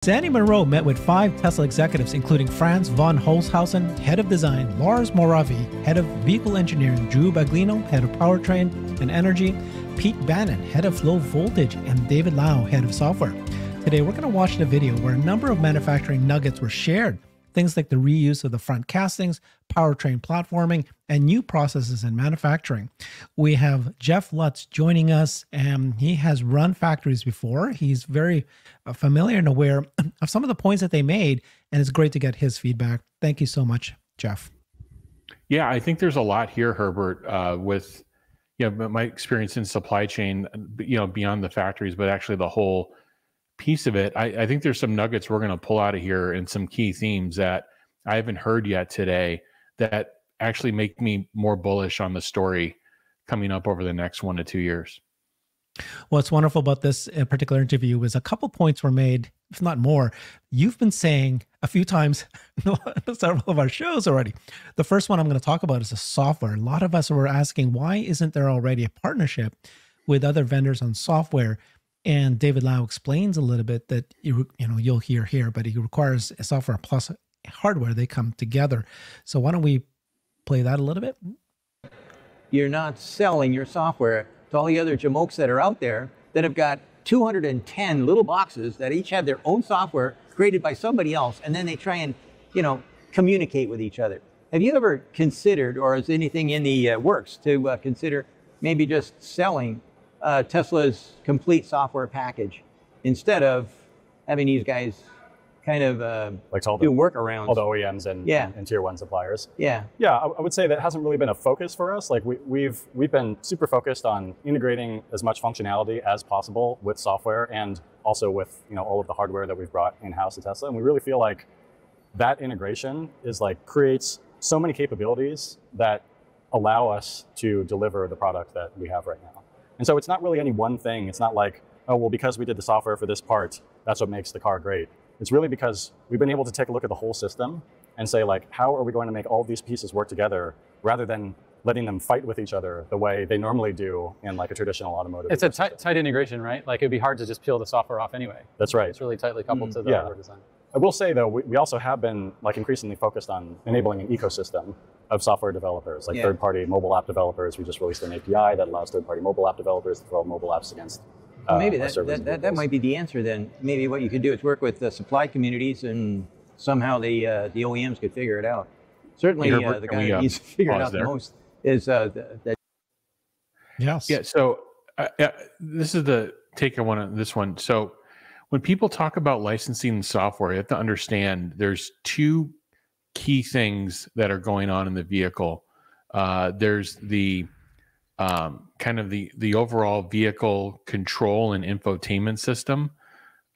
Sandy Monroe met with 5 Tesla executives, including Franz von Holzhausen, head of design, Lars Moravi, head of vehicle engineering, Drew Baglino, head of powertrain and energy, Pete Bannon, head of low voltage, and David Lau, head of software. Today, we're going to watch the video where a number of manufacturing nuggets were shared. Things like the reuse of the front castings, powertrain platforming, and new processes in manufacturing. We have Jeff Lutz joining us, and he has run factories before. He's very familiar and aware of some of the points that they made, and it's great to get his feedback. Thank you so much, Jeff. Yeah, I think there's a lot here, Herbert, with my experience in supply chain, beyond the factories, but actually the whole piece of it. I think there's some nuggets we're going to pull out of here and some key themes that I haven't heard yet today that actually make me more bullish on the story coming up over the next 1 to 2 years. What's wonderful about this particular interview is a couple points were made, if not more. You've been saying a few times in several of our shows already. The first one I'm going to talk about is the software. A lot of us were asking, why isn't there already a partnership with other vendors on software? And David Lau explains a little bit that you'll hear here, but he requires a software plus hardware. They come together. So why don't we play that a little bit? You're not selling your software to all the other jamokes that are out there that have got 210 little boxes that each have their own software created by somebody else, and then they try and communicate with each other. Have you ever considered, or is anything in the works to consider maybe just selling Tesla's complete software package instead of having these guys kind of do workarounds? All the OEMs and tier one suppliers. Yeah. I would say that hasn't really been a focus for us. Like we've been super focused on integrating as much functionality as possible with software and also with all of the hardware that we've brought in-house to Tesla. And we really feel like that integration is creates so many capabilities that allow us to deliver the product that we have right now. And so it's not really any one thing. It's not like, oh, well, because we did the software for this part, that's what makes the car great. It's really because we've been able to take a look at the whole system and say, how are we going to make all these pieces work together rather than letting them fight with each other the way they normally do in a traditional automotive. It's a tight integration, right? It'd be hard to just peel the software off anyway. That's right. It's really tightly coupled to the hardware design. I will say though, we also have been increasingly focused on enabling an ecosystem of software developers, third-party mobile app developers. We just released an API that allows third-party mobile app developers to develop mobile apps against maybe that might be the answer then. Maybe what you could do is work with the supply communities and somehow the OEMs could figure it out. Certainly the guy that needs to figure it out the most is that. Yes. Yeah, so this is the take I want on this one. So when people talk about licensing software, you have to understand there's 2 key things that are going on in the vehicle. There's the kind of the overall vehicle control and infotainment system,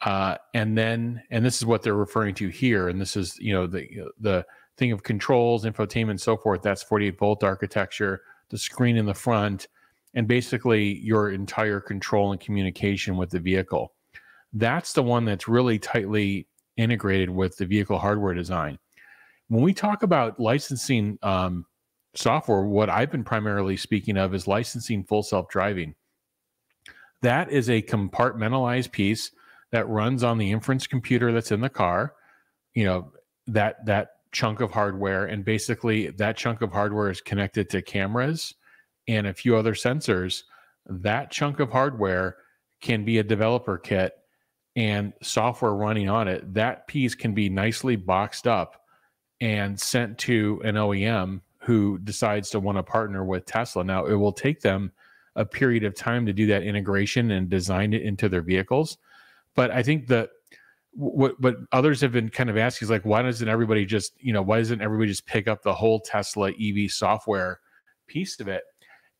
and this is what they're referring to here. And this is the thing of controls, infotainment, so forth. That's 48-volt architecture, the screen in the front, and basically your entire control and communication with the vehicle. That's the one that's really tightly integrated with the vehicle hardware design. When we talk about licensing software, what I've been primarily speaking of is licensing full self-driving. That is a compartmentalized piece that runs on the inference computer that's in the car, that chunk of hardware, and basically that chunk of hardware is connected to cameras and a few other sensors. That chunk of hardware can be a developer kit and software running on it. That piece can be nicely boxed up and sent to an OEM who decides to want to partner with Tesla. Now, it will take them a period of time to do that integration and design it into their vehicles. But I think that what others have been kind of asking is why doesn't everybody just pick up the whole Tesla EV software piece of it?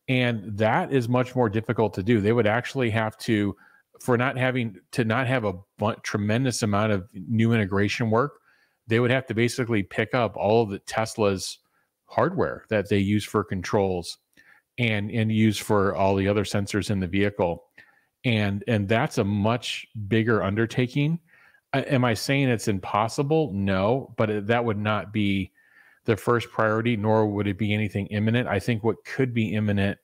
And that is much more difficult to do. They would actually have to, for not have a tremendous amount of new integration work, they would have to basically pick up all of the Tesla's hardware that they use for controls and use for all the other sensors in the vehicle. And that's a much bigger undertaking. Am I saying it's impossible? No, but that would not be the first priority, nor would it be anything imminent. I think what could be imminent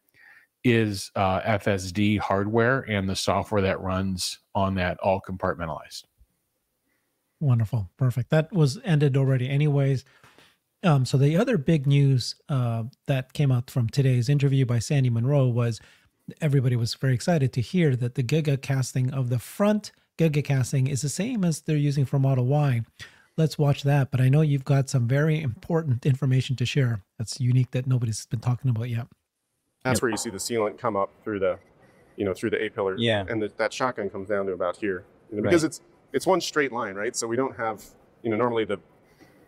is FSD hardware and the software that runs on that, all compartmentalized. Wonderful. Perfect. That was ended already anyways. So the other big news that came out from today's interview by Sandy Monroe was everybody was very excited to hear that the Giga casting of the front Giga casting is the same as they're using for Model Y. Let's watch that. But I know you've got some very important information to share that's unique that nobody's been talking about yet. That's where you see the sealant come up through the, through the A-pillar. Yeah. And that shotgun comes down to about here. Because it's one straight line, right? So we don't have, normally the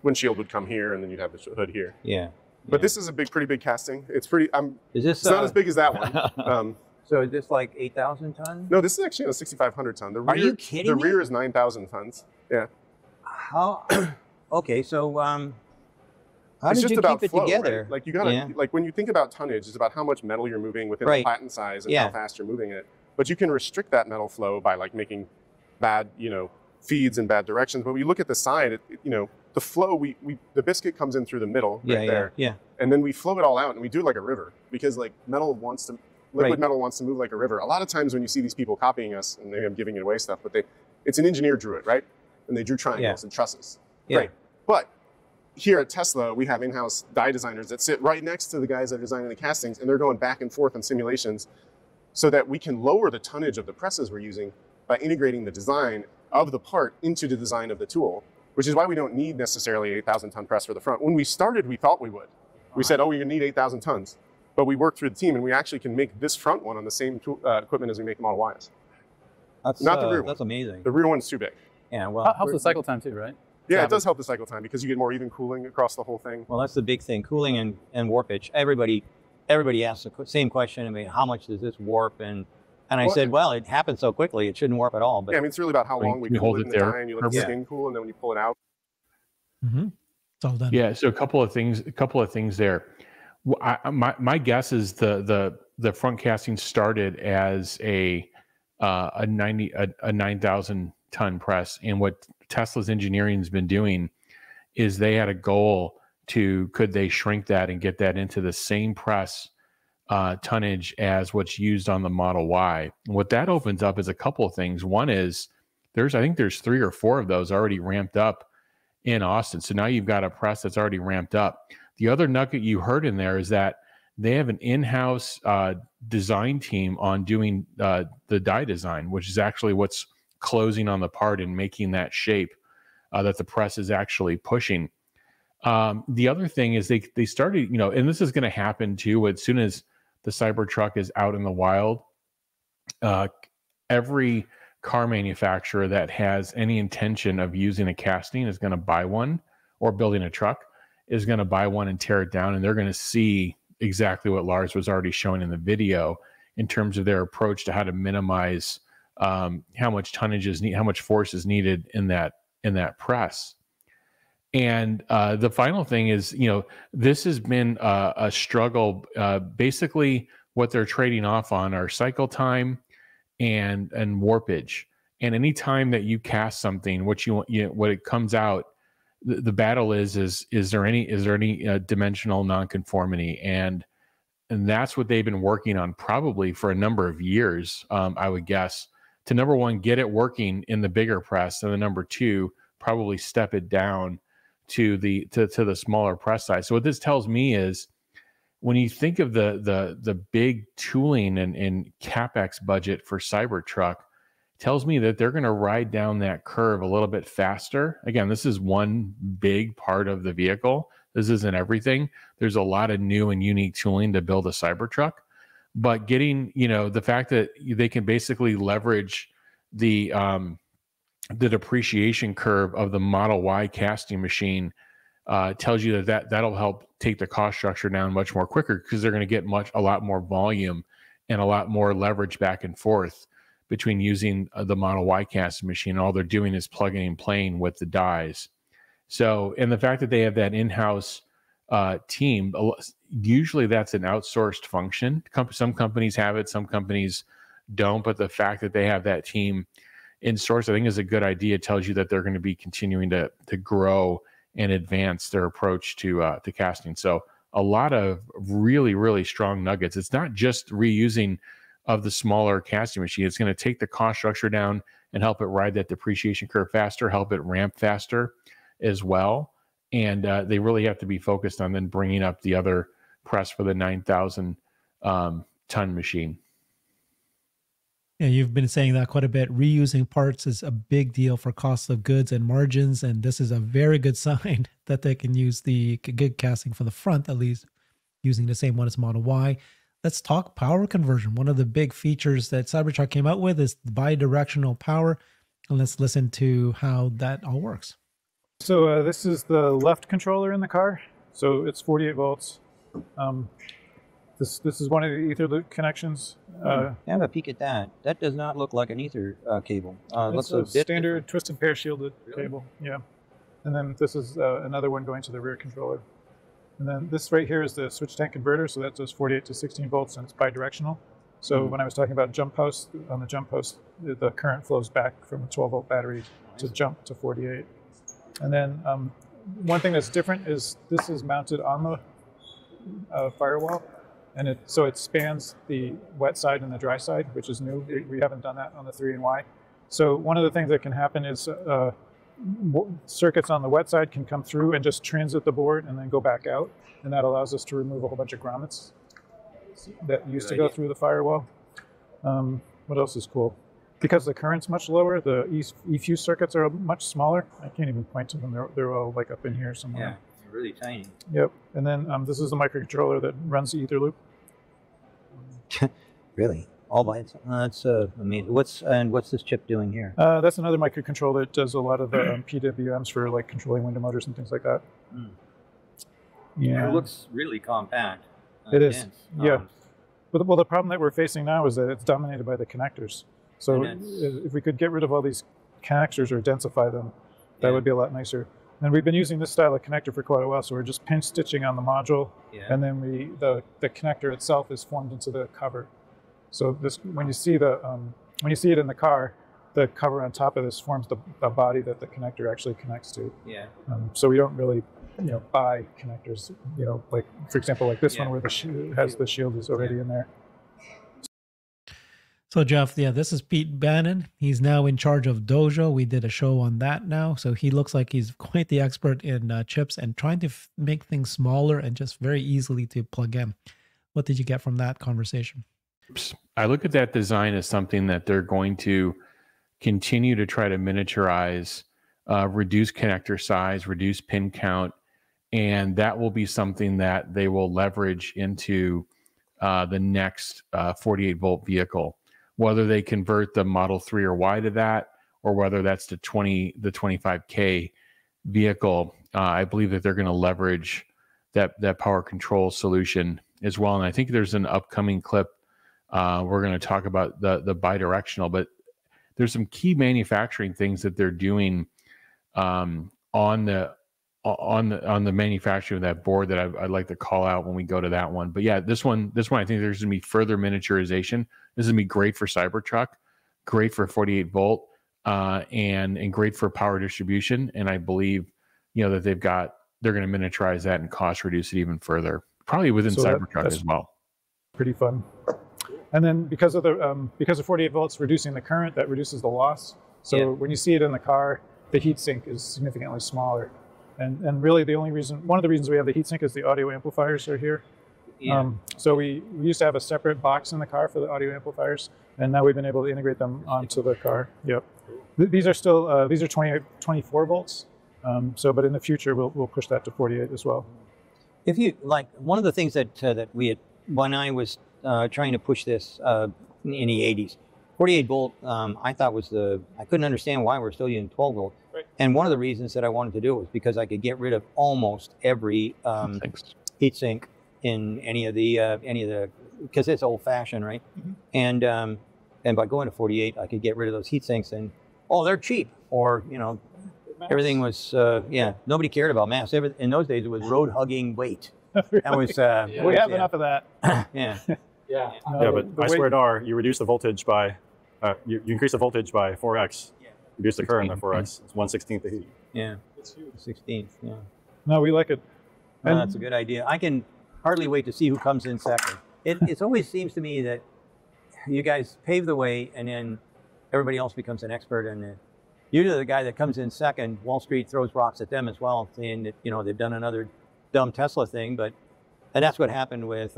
windshield would come here and then you'd have the hood here. Yeah. But this is a pretty big casting. It's pretty, is this, it's not as big as that one. So is this like 8,000 tons? No, this is actually a 6,500 ton. The rear, Are you kidding The me? rear is 9,000 tons. Yeah. How? Okay, so how It's did just you about keep it flow, together? right? Like you gotta, like when you think about tonnage, it's about how much metal you're moving within the platen size and how fast you're moving it. But you can restrict that metal flow by like making bad, feeds in bad directions. But when you look at the side, the flow, the biscuit comes in through the middle right there. Yeah. And then we flow it all out and we do it like a river because like liquid metal wants to move like a river. A lot of times when you see these people copying us, and maybe I'm giving it away stuff, but it's an engineer drew it, right? And they drew triangles and trusses. Yeah. Right. But here at Tesla, we have in-house die designers that sit right next to the guys that are designing the castings, and they're going back and forth on simulations so that we can lower the tonnage of the presses we're using by integrating the design of the part into the design of the tool, which is why we don't need necessarily 8,000 ton press for the front. When we started, we thought we would. We said, oh, we need 8,000 tons. But we worked through the team, and we actually can make this front one on the same equipment as we make the Model Ys. That's, not the rear one. That's amazing. The rear one's too big. Yeah, well. Helps the cycle time too, right? Yeah, it does help the cycle time because you get more even cooling across the whole thing. Well, that's the big thing, cooling and warpage. Everybody asks the same question. I mean, how much does this warp? And I said, well, it happens so quickly, it shouldn't warp at all. But yeah, I mean, it's really about how long we can hold it in the die, and you let the Yeah. skin cool, and then when you pull it out. Mm-hmm. It's all done. Yeah. So a couple of things there. My guess is the front casting started as a 9,000 ton press, and what Tesla's engineering has been doing is they had a goal to could they shrink that and get that into the same press tonnage as what's used on the Model Y. And what that opens up is a couple of things. One is I think there's 3 or 4 of those already ramped up in Austin. So now you've got a press that's already ramped up. The other nugget you heard in there is that they have an in-house design team on doing the die design, which is actually what's closing on the part and making that shape that the press is actually pushing. The other thing is they started, and this is going to happen too, as soon as the Cybertruck is out in the wild, every car manufacturer that has any intention of using a casting is going to buy one, or building a truck is going to buy one and tear it down. And they're going to see exactly what Lars was already showing in the video in terms of their approach to how to minimize how much tonnage is how much force is needed in that press. And the final thing is, this has been a struggle. Basically, what they're trading off on are cycle time and warpage. And any time that you cast something, what it comes out, the battle is there any dimensional nonconformity, and that's what they've been working on probably for a number of years, I would guess, to number one, get it working in the bigger press, and then number two, probably step it down to the smaller press size. So what this tells me is, when you think of the big tooling and CapEx budget for Cybertruck, tells me that they're going to ride down that curve a little bit faster. Again, this is one big part of the vehicle. This isn't everything. There's a lot of new and unique tooling to build a Cybertruck, but getting, the fact that they can basically leverage the depreciation curve of the Model Y casting machine tells you that'll help take the cost structure down much more quicker, because they're going to get a lot more volume and a lot more leverage back and forth between using the Model Y casting machine. All they're doing is plugging and playing with the dies. So, and the fact that they have that in-house team, usually that's an outsourced function. Some companies have it, some companies don't, but the fact that they have that team in source, I think, is a good idea. It tells you that they're going to be continuing to grow and advance their approach to casting. So a lot of really, really strong nuggets. It's not just reusing of the smaller casting machine. It's going to take the cost structure down, and help it ride that depreciation curve faster, help it ramp faster as well. And they really have to be focused on then bringing up the other press for the 9,000 ton machine. Yeah, you've been saying that quite a bit. Reusing parts is a big deal for cost of goods and margins, and this is a very good sign that they can use the good casting for the front, at least using the same one as Model Y. Let's talk power conversion. One of the big features that Cybertruck came out with is bi-directional power, and let's listen to how that all works. So this is the left controller in the car. So it's 48 volts. This is one of the ether loop connections. Have a peek at that. That does not look like an ether cable. It's a standard twisted pair shielded cable. Yeah. And then this is another one going to the rear controller. And then this right here is the switch tank converter. So that does 48 to 16 volts and it's bi-directional. So when I was talking about jump post, on the jump post, the current flows back from a 12 volt battery to jump to 48. And then one thing that's different is this is mounted on the firewall. And so it spans the wet side and the dry side, which is new. We haven't done that on the 3 and Y. So one of the things that can happen is circuits on the wet side can come through and just transit the board and then go back out. And that allows us to remove a whole bunch of grommets that used to go through the firewall. What else is cool? Because the current's much lower, the eFuse circuits are much smaller. I can't even point to them. They're all like up in here somewhere. Yeah, really tiny. Yep. And then this is the microcontroller that runs the ether loop. Really? All by itself? That's amazing. What's this chip doing here? That's another microcontroller that does a lot of the PWMs for like controlling window motors and things like that. Yeah. It looks really compact. It is. Yeah. Well, the problem that we're facing now is that it's dominated by the connectors. So if we could get rid of all these connectors or densify them, that would be a lot nicer. And we've been using this style of connector for quite a while, so we're just pinch stitching on the module, and then the connector itself is formed into the cover. So this, when you see it in the car, the cover on top of this forms the body that the connector actually connects to. Yeah. So we don't really, buy connectors. Like for example, like this one where the shield is already in there. So Jeff, this is Pete Bannon. He's now in charge of Dojo. We did a show on that now. So he looks like he's quite the expert in chips and trying to make things smaller and just very easily to plug in. What did you get from that conversation? I look at that design as something that they're going to continue to try to miniaturize, reduce connector size, reduce pin count, and that will be something that they will leverage into the next 48 volt vehicle. Whether they convert the Model 3 or Y to that, or whether that's the 25K vehicle, I believe that they're going to leverage that power control solution as well. And I think there's an upcoming clip we're going to talk about the bidirectional, but there's some key manufacturing things that they're doing on the manufacturing of that board that I'd like to call out when we go to that one. But yeah, this one I think there's going to be further miniaturization. This is going to be great for Cybertruck, great for 48 volt, and great for power distribution. And I believe, that they're going to miniaturize that and cost reduce it even further, probably within Cybertruck as well. Pretty fun. And then because of 48 volts reducing the current, that reduces the loss. So when you see it in the car, the heatsink is significantly smaller. And really one of the reasons we have the heatsink is the audio amplifiers are here. So we used to have a separate box in the car for the audio amplifiers, and now we've been able to integrate them onto the car. Yep. These are still 24 volts. But in the future we'll push that to 48 as well. If you like, one of the things that we had when I was trying to push this in the 80s, 48 volt, I thought I couldn't understand why we're still using 12 volt. Right. And one of the reasons that I wanted to do it was because I could get rid of almost every heatsink in any of the, because it's old fashioned, right? Mm-hmm. And by going to 48, I could get rid of those heat sinks and, they're cheap. Or, everything was, nobody cared about mass. In those days, it was road hugging weight. Really? That was, we have enough of that. Yeah. But I squared R, you reduce the voltage by, you increase the voltage by 4x, reduce the current by 4x. It's 1/16 the heat. Yeah. It's 16th, yeah. No, we like it. And that's a good idea. I can hardly wait to see who comes in second. It always seems to me that you guys pave the way, and then everybody else becomes an expert, and usually the guy that comes in second, Wall Street throws rocks at them as well, saying that they've done another dumb Tesla thing. And that's what happened with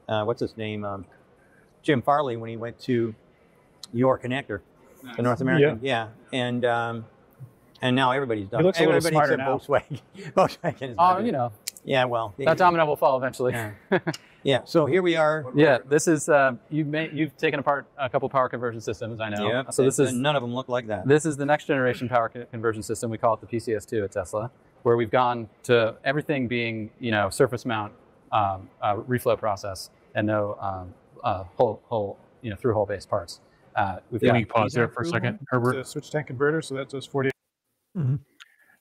what's his name, Jim Farley, when he went to your connector, the North American, and now everybody's done. He looks a little Everybody smarter except now. Volkswagen is not doing it. Yeah, well, that domino will fall eventually. Yeah. So here we are. Yeah, this is you've taken apart a couple power conversion systems, I know. Yeah. So this is none of them look like that. This is the next generation power conversion system. We call it the PCS2 at Tesla, where we've gone to everything being surface mount reflow process and no through hole based parts. Can we pause there for a second, Herbert? It's a switch tank converter, so that does 48. Mhm.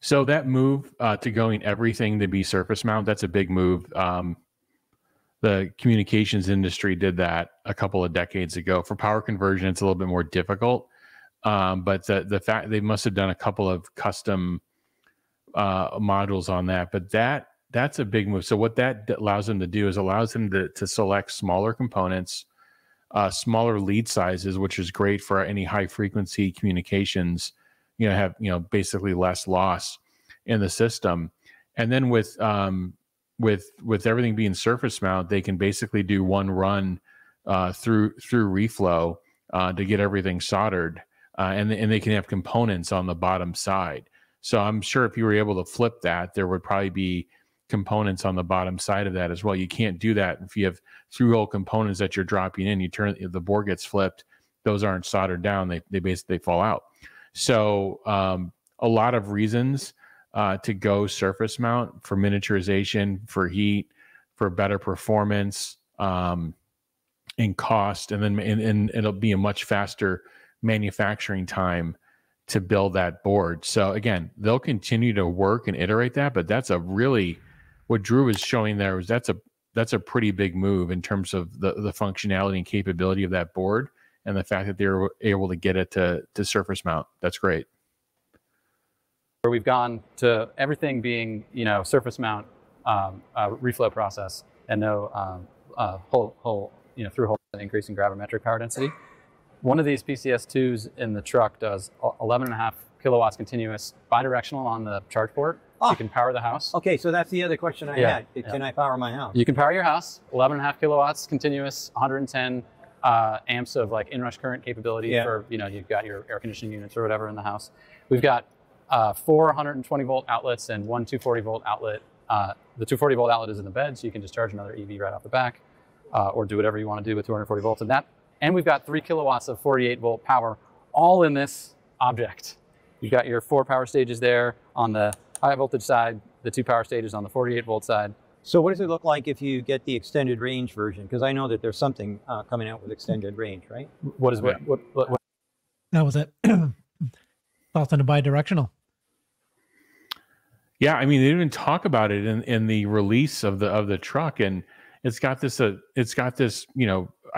So that move to going everything to be surface mount, that's a big move. The communications industry did that a couple of decades ago. For power conversion, it's a little bit more difficult. But the fact they must have done a couple of custom modules on that. But that's a big move. So what that allows them to do is allows them to select smaller components, smaller lead sizes, which is great for any high frequency communications. Have basically less loss in the system, and then with everything being surface mount, they can basically do one run through reflow to get everything soldered, and they can have components on the bottom side. So I'm sure if you were able to flip that, there would probably be components on the bottom side of that as well. You can't do that if you have through-hole components that you're dropping in. If the board gets flipped, those aren't soldered down. They basically fall out. So a lot of reasons to go surface mount for miniaturization, for heat, for better performance, and cost, and then and it'll be a much faster manufacturing time to build that board. So again, they'll continue to work and iterate that, but that's a really what Drew is showing there is that's a pretty big move in terms of the functionality and capability of that board. And the fact that they're able to get it to surface mount, that's great. Where we've gone to everything being, surface mount reflow process and no through hole and increasing gravimetric power density. One of these PCS2s in the truck does 11.5 kilowatts continuous bidirectional on the charge port. Oh. You can power the house. Okay, so that's the other question I had. Can I power my house? You can power your house, 11.5 kilowatts continuous, 110 amps of like inrush current capability for, you've got your air conditioning units or whatever in the house. We've got 4 120 volt outlets and one 240 volt outlet. The 240 volt outlet is in the bed, so you can just charge another EV right off the back, or do whatever you want to do with 240 volts in that. And we've got 3 kilowatts of 48 volt power, all in this object. You've got your 4 power stages there on the high voltage side, the 2 power stages on the 48 volt side. So what does it look like if you get the extended range version? Because I know that there's something coming out with extended range, right? What is what? That was it. Thoughts on the bidirectional? Yeah, I mean, they didn't even talk about it in the release of the truck, and it's got this. I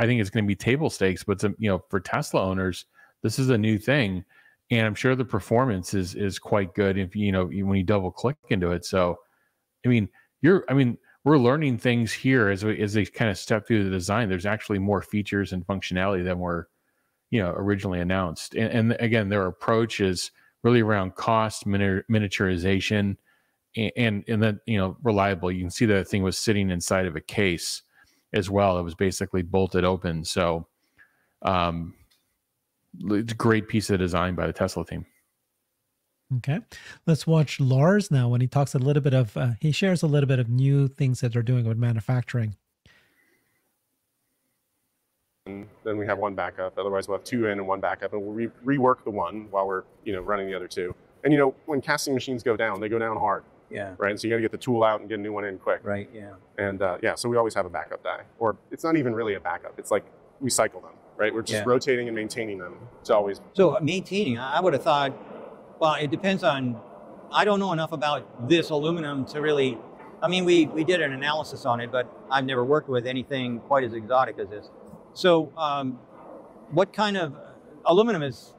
think it's going to be table stakes, but for Tesla owners, this is a new thing, and I'm sure the performance is quite good if when you double click into it. So, I mean, we're learning things here as they kind of step through the design. There's actually more features and functionality than were, originally announced. And again, their approach is really around cost, miniaturization, and then, reliable. You can see that thing was sitting inside of a case as well. It was basically bolted open. So, it's a great piece of design by the Tesla team. Okay, let's watch Lars now when he talks a little bit of, he shares a little bit of new things that they're doing with manufacturing. And then we have one backup. Otherwise, we'll have 2 in and 1 backup, and we'll rework the one while we're running the other 2. And when casting machines go down, they go down hard. Yeah. Right. And so you got to get the tool out and get a new one in quick. Right. Yeah. And so we always have a backup die, or it's not even really a backup. It's like we cycle them. Right. We're just rotating and maintaining them. It's always. So maintaining, I would have thought. Well, it depends on. I don't know enough about this aluminum to really. I mean, we did an analysis on it, but I've never worked with anything quite as exotic as this. So, what kind of aluminum is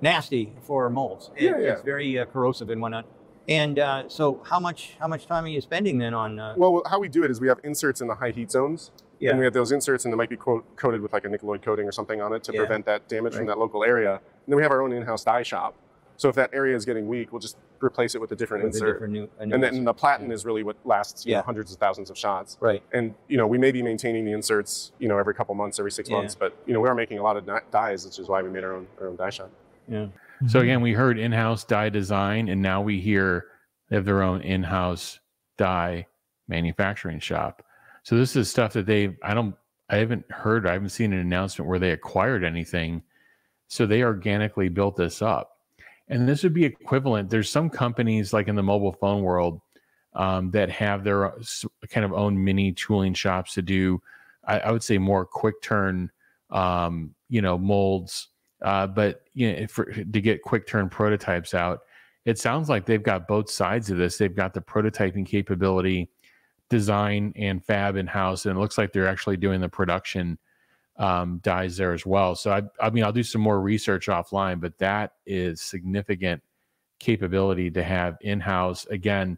nasty for molds? It's very corrosive and whatnot. And so, how much time are you spending then on? Well, how we do it is we have inserts in the high heat zones, Yeah. And we have those inserts, and they might be coated with like a nickeloid coating or something on it to prevent that damage from that local area. And then we have our own in-house die shop. So if that area is getting weak, we'll just replace it with a different insert. And then the platen is really what lasts you know, hundreds of thousands of shots. Right. And you know, we may be maintaining the inserts, you know, every couple months, every 6 months, but you know, we are making a lot of dies, which is why we made our own die shop. Yeah. So again, we heard in-house die design, and now we hear they have their own in-house die manufacturing shop. So this is stuff that I haven't seen an announcement where they acquired anything. So they organically built this up. And this would be equivalent. There's some companies like in the mobile phone world that have their kind of own mini tooling shops to do, I would say, more quick turn, molds, but to get quick turn prototypes out. It sounds like they've got both sides of this. They've got the prototyping capability, design and fab in house, and it looks like they're actually doing the production dies there as well. So I'll do some more research offline, but that is significant capability to have in-house. Again,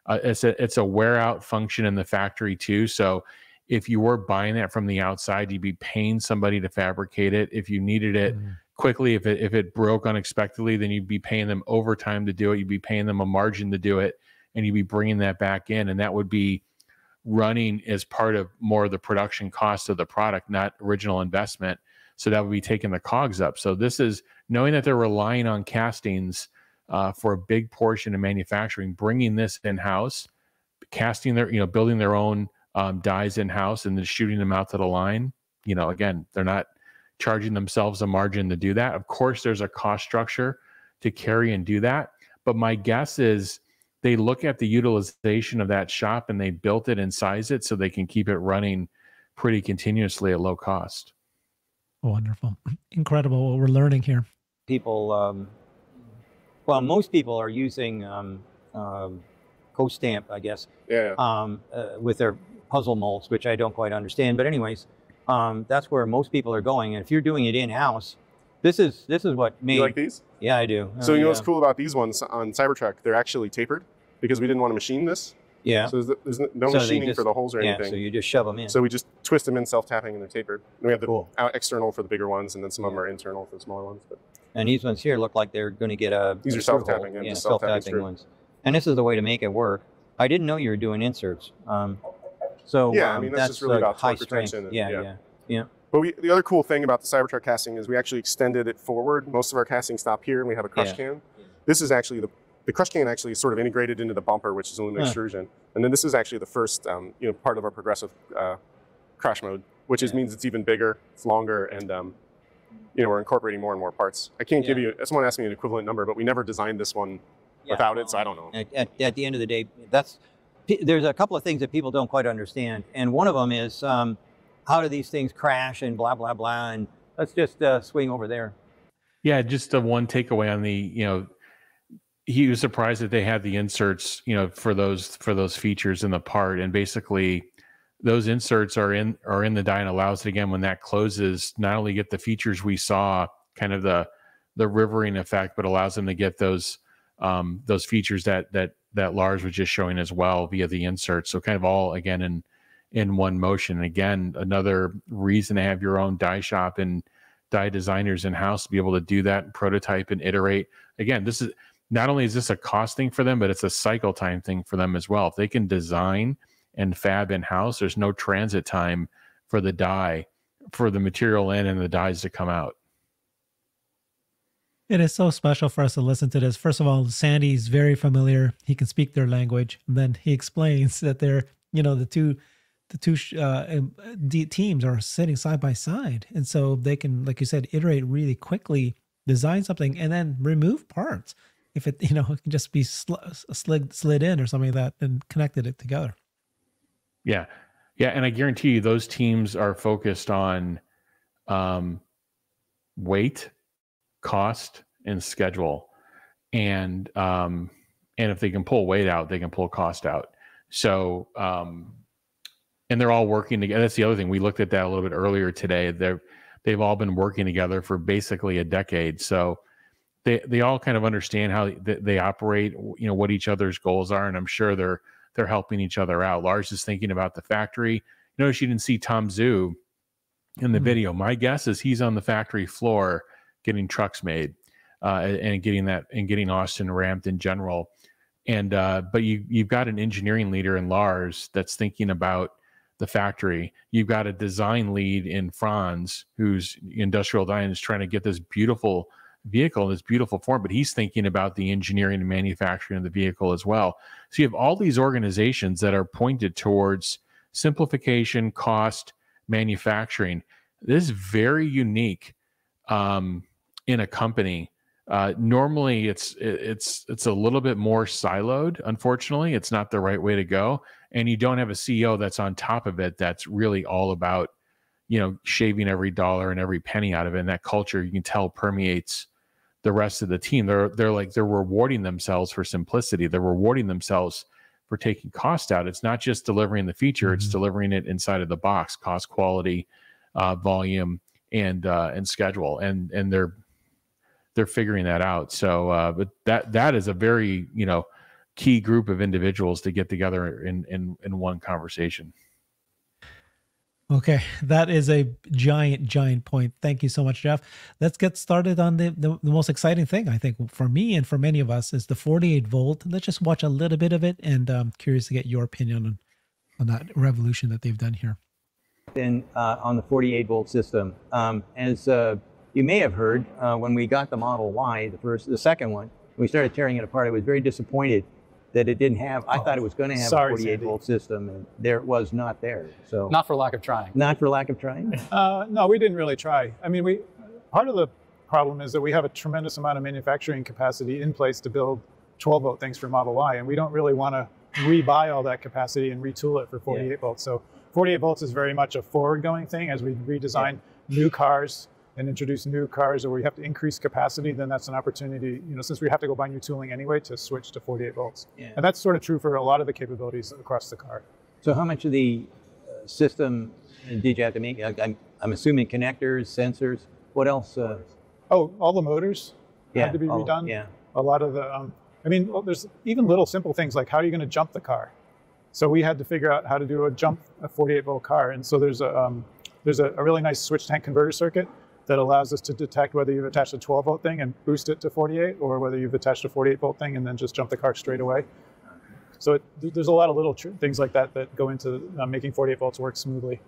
it's a wear out function in the factory too. So if you were buying that from the outside, you'd be paying somebody to fabricate it. If you needed it quickly, if it broke unexpectedly, then you'd be paying them overtime to do it. You'd be paying them a margin to do it, and you'd be bringing that back in, and that would be running as part of more of the production cost of the product, not original investment. So that would be taking the COGS up. So this is knowing that they're relying on castings for a big portion of manufacturing, bringing this in-house, casting building their own dies in-house and then shooting them out to the line. Again, they're not charging themselves a margin to do that. Of course, there's a cost structure to carry and do that. But my guess is they look at the utilization of that shop and they built it and size it so they can keep it running pretty continuously at low cost. Wonderful. Incredible what we're learning here. People, most people are using co-stamp, I guess, with their puzzle molds, which I don't quite understand. But anyways, that's where most people are going. And if you're doing it in-house, this is what made... You like these? Yeah, I do. So you know what's cool about these ones on Cybertruck? They're actually tapered because we didn't want to machine this. Yeah. So there's no machining for the holes or anything. So you just shove them in. So we just twist them in self-tapping and they're tapered. And we have the external for the bigger ones, and then some of them are internal for the smaller ones. But. And these ones here look like they're going to get These are self-tapping. Yeah, self-tapping ones. And this is the way to make it work. I didn't know you were doing inserts. That's just really about high torque strength. retention. Yeah. But the other cool thing about the Cybertruck casting is we actually extended it forward. Most of our castings stop here, and we have a crush can. This is actually the crush can actually is sort of integrated into the bumper, which is aluminum extrusion. And then this is actually the first part of our progressive crash mode, which means it's even bigger, it's longer, and we're incorporating more and more parts. I can't give you. Someone asked me an equivalent number, but we never designed this one without it, so I don't know. At the end of the day, there's a couple of things that people don't quite understand, and one of them is how do these things crash and blah blah blah, and let's just swing over there. Yeah, just the one takeaway on the he was surprised that they had the inserts for those features in the part, and basically those inserts are in the die and allows it, again, when that closes, not only get the features we saw, kind of the rivering effect, but allows them to get those features that Lars was just showing as well via the insert. So kind of all, again, in one motion. And again, another reason to have your own die shop and die designers in-house to be able to do that and prototype and iterate. Again, this is not only is this a cost thing for them, but it's a cycle time thing for them as well. If they can design and fab in-house, there's no transit time for the die, for the material in and the dies to come out. It is so special for us to listen to this. First of all, Sandy's very familiar. He can speak their language. And then he explains that they're, the two teams are sitting side by side. And so they can, like you said, iterate really quickly, design something, and then remove parts. If it, it can just be slid in or something like that and connected it together. Yeah. Yeah. And I guarantee you those teams are focused on weight, cost, and schedule. And if they can pull weight out, they can pull cost out. So, and they're all working together. That's the other thing. We looked at that a little bit earlier today. They've all been working together for basically a decade. So they all kind of understand how they operate, what each other's goals are. And I'm sure they're helping each other out. Lars is thinking about the factory. Notice you didn't see Tom Zhu in the video. My guess is he's on the factory floor getting trucks made and getting Austin ramped in general. And but you've got an engineering leader in Lars that's thinking about the factory. You've got a design lead in Franz, who's industrial design, is trying to get this beautiful vehicle in this beautiful form, but he's thinking about the engineering and manufacturing of the vehicle as well. So you have all these organizations that are pointed towards simplification, cost, manufacturing. This is very unique in a company. Normally it's a little bit more siloed. Unfortunately, it's not the right way to go. And you don't have a CEO that's on top of it. That's really all about, shaving every dollar and every penny out of it. And that culture, you can tell, permeates the rest of the team. They're rewarding themselves for simplicity. They're rewarding themselves for taking cost out. It's not just delivering the feature, it's delivering it inside of the box, cost, quality, volume, and schedule. And they're figuring that out. So, but that is a very, key group of individuals to get together in one conversation. Okay, that is a giant point. Thank you so much, Jeff. Let's get started on the most exciting thing, I think, for me and for many of us, is the 48 volt. Let's just watch a little bit of it, and I'm curious to get your opinion on that revolution that they've done here. And on the 48 volt system, as you may have heard, when we got the Model Y, the second one, we started tearing it apart. I was very disappointed that it didn't have, I thought it was going to have a 48 volt system, and there it was not there. So not for lack of trying. Not for lack of trying? No, we didn't really try. I mean, part of the problem is that we have a tremendous amount of manufacturing capacity in place to build 12 volt things for Model Y, and we don't really want to rebuy all that capacity and retool it for 48 volts. So 48 volts is very much a forward-going thing. As we redesign new cars and introduce new cars, or we have to increase capacity, then that's an opportunity, since we have to go buy new tooling anyway, to switch to 48 volts. Yeah. And that's sort of true for a lot of the capabilities across the car. So how much of the system did you have to make? I'm assuming connectors, sensors, what else? All the motors had to be redone. Yeah. A lot of the, there's even little simple things like, how are you going to jump the car? So we had to figure out how to do a 48 volt car. And so there's a really nice switch tank converter circuit that allows us to detect whether you've attached a 12 volt thing and boost it to 48, or whether you've attached a 48 volt thing and then just jump the car straight away. So there's a lot of little things like that go into making 48 volts work smoothly.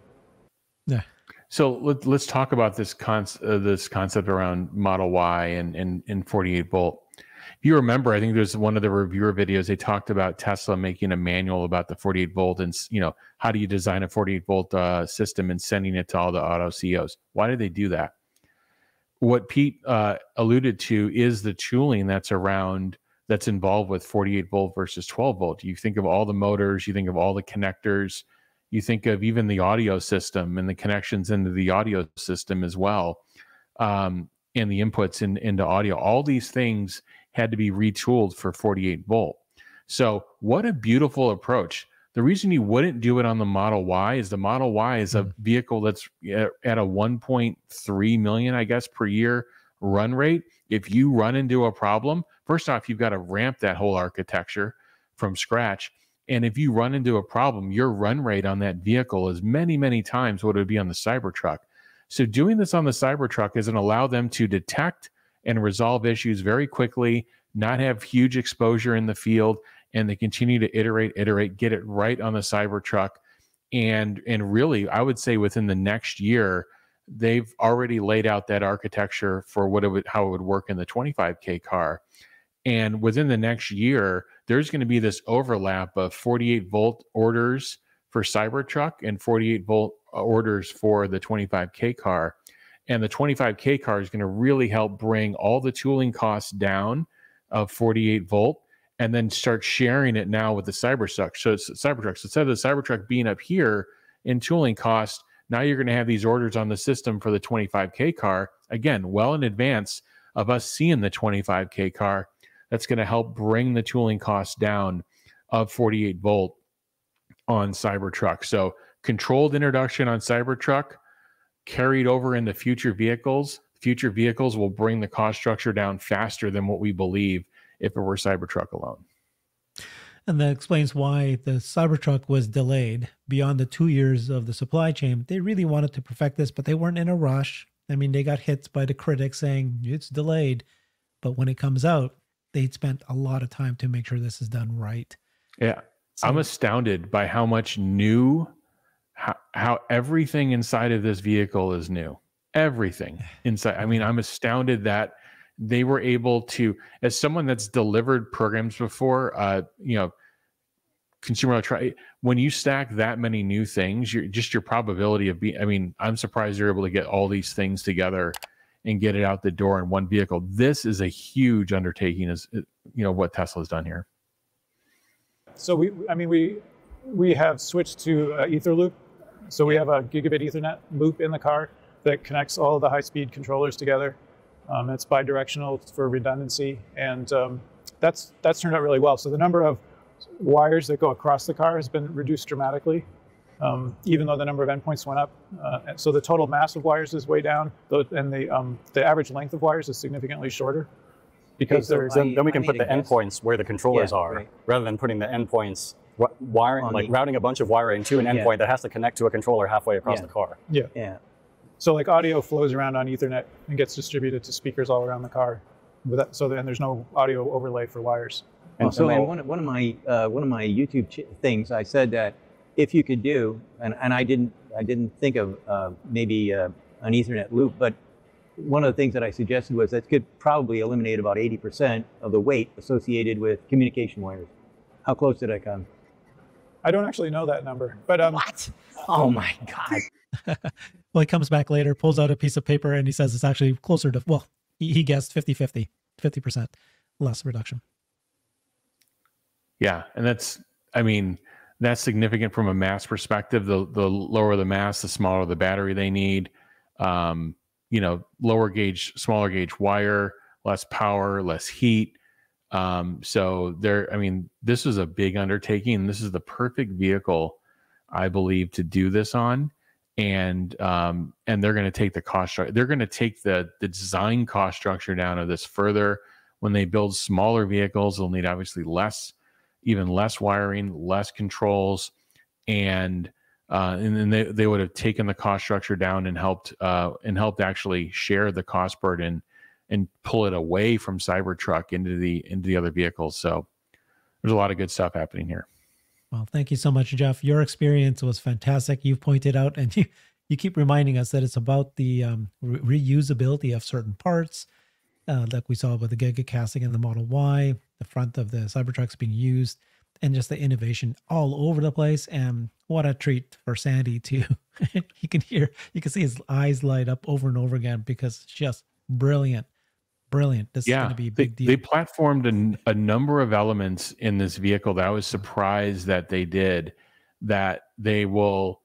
Yeah. So let's talk about this concept around Model Y and 48 volt. If you remember, I think there's one of the reviewer videos, they talked about Tesla making a manual about the 48 volt and, how do you design a 48 volt system and sending it to all the auto CEOs. Why did they do that? What Pete alluded to is the tooling that's involved with 48 volt versus 12 volt. You think of all the motors, you think of all the connectors, you think of even the audio system and the connections into the audio system as well, and the inputs into audio. All these things had to be retooled for 48 volt. So what a beautiful approach. The reason you wouldn't do it on the Model Y is the Model Y is a vehicle that's at a 1.3 million, I guess, per year run rate. If you run into a problem, first off, you've got to ramp that whole architecture from scratch. And if you run into a problem, your run rate on that vehicle is many, many times what it would be on the Cybertruck. So doing this on the Cybertruck is going to allow them to detect and resolve issues very quickly, not have huge exposure in the field, and they continue to iterate, get it right on the Cybertruck. And really, I would say within the next year, they've already laid out that architecture for how it would work in the 25K car. And within the next year, there's going to be this overlap of 48 volt orders for Cybertruck and 48 volt orders for the 25K car. And the 25K car is going to really help bring all the tooling costs down of 48 volt, and then start sharing it now with the Cybertruck. So instead of the Cybertruck being up here in tooling cost, now you're going to have these orders on the system for the 25K car, again, well in advance of us seeing the 25K car. That's going to help bring the tooling costs down of 48 volt on Cybertruck. So controlled introduction on Cybertruck, carried over into future vehicles. Future vehicles will bring the cost structure down faster than what we believe if it were Cybertruck alone. And that explains why the Cybertruck was delayed beyond the 2 years of the supply chain. They really wanted to perfect this, but they weren't in a rush. I mean, they got hit by the critics saying it's delayed. But when it comes out, they'd spent a lot of time to make sure this is done right. Yeah. So, I'm astounded by how much new, how everything inside of this vehicle is new. Everything inside. I mean, I'm astounded that they were able to, as someone that's delivered programs before, consumer electronics, when you stack that many new things, your probability of being, I mean, I'm surprised you're able to get all these things together and get it out the door in one vehicle. This is a huge undertaking, is what Tesla's done here. So we have switched to Ether loop. So we have a gigabit Ethernet loop in the car that connects all the high-speed controllers together. It's bi-directional for redundancy, and that's turned out really well. So the number of wires that go across the car has been reduced dramatically, even though the number of endpoints went up. So the total mass of wires is way down, and the average length of wires is significantly shorter. Because then we can put the endpoints where the controllers are, rather than putting the endpoints wiring, routing a bunch of wiring to an endpoint that has to connect to a controller halfway across the car. Yeah. So like audio flows around on Ethernet and gets distributed to speakers all around the car. So then there's no audio overlay for wires. And one of my YouTube things, I said that if you could do, and I didn't think of maybe an Ethernet loop, but one of the things that I suggested was that could probably eliminate about 80% of the weight associated with communication wires. How close did I come? I don't actually know that number, but what? Oh my God. Well, he comes back later, pulls out a piece of paper, and he says it's actually closer to, well, he guessed 50% less reduction. Yeah. And that's significant from a mass perspective. The lower the mass, the smaller the battery they need. Lower gauge, smaller gauge wire, less power, less heat. So this is a big undertaking. This is the perfect vehicle, I believe, to do this on. And they're going to take the cost structure. They're going to take the design cost structure down of this further. When they build smaller vehicles, they'll need obviously even less wiring, less controls, and then they would have taken the cost structure down and helped actually share the cost burden and pull it away from Cybertruck into the other vehicles. So there's a lot of good stuff happening here. Well, thank you so much, Jeff. Your experience was fantastic. You've pointed out, and you keep reminding us that it's about the reusability of certain parts, like we saw with the Giga casting and the Model Y, the front of the Cybertruck's being used, and just the innovation all over the place. And what a treat for Sandy too. You can see his eyes light up over and over again because it's just brilliant. This is going to be a big deal. They platformed a number of elements in this vehicle that I was surprised that they did, that they will,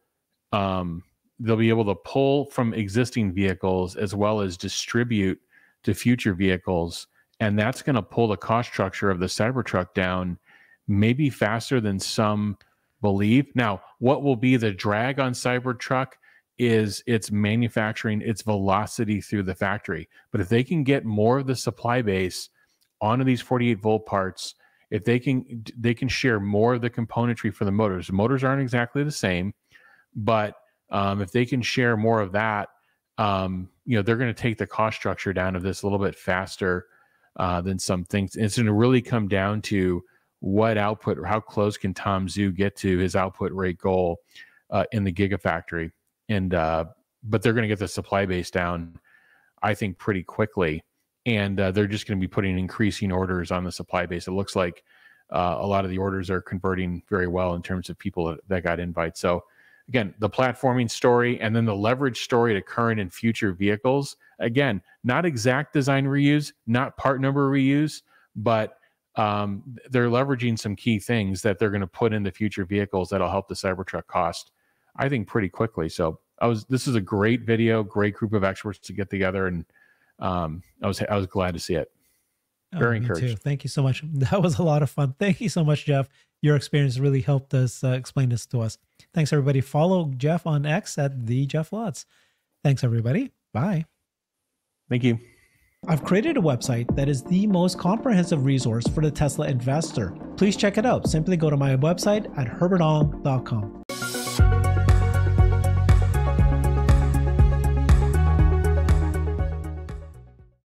they'll be able to pull from existing vehicles as well as distribute to future vehicles. And that's going to pull the cost structure of the Cybertruck down maybe faster than some believe. Now, what will be the drag on Cybertruck is its manufacturing, its velocity through the factory. But if they can get more of the supply base onto these 48-volt parts, if they can share more of the componentry for the motors. The motors aren't exactly the same, but if they can share more of that, they're going to take the cost structure down of this a little bit faster than some things. It's going to really come down to what output, or how close can Tom Zhu get to his output rate goal in the Gigafactory. And but they're going to get the supply base down, I think, pretty quickly. And they're just going to be putting increasing orders on the supply base. It looks like a lot of the orders are converting very well in terms of people that got invites. So again, the platforming story and then the leverage story to current and future vehicles. Again, not exact design reuse, not part number reuse, but they're leveraging some key things that they're going to put in the future vehicles that'll help the Cybertruck cost, I think, pretty quickly. So this is a great video, great group of experts to get together, and I was glad to see it. Very encouraged. Me too. Thank you so much. That was a lot of fun. Thank you so much, Jeff. Your experience really helped us explain this to us. Thanks, everybody. Follow Jeff on X at the Jeff Lutz. Thanks, everybody. Bye. Thank you. I've created a website that is the most comprehensive resource for the Tesla investor. Please check it out. Simply go to my website at herbertong.com.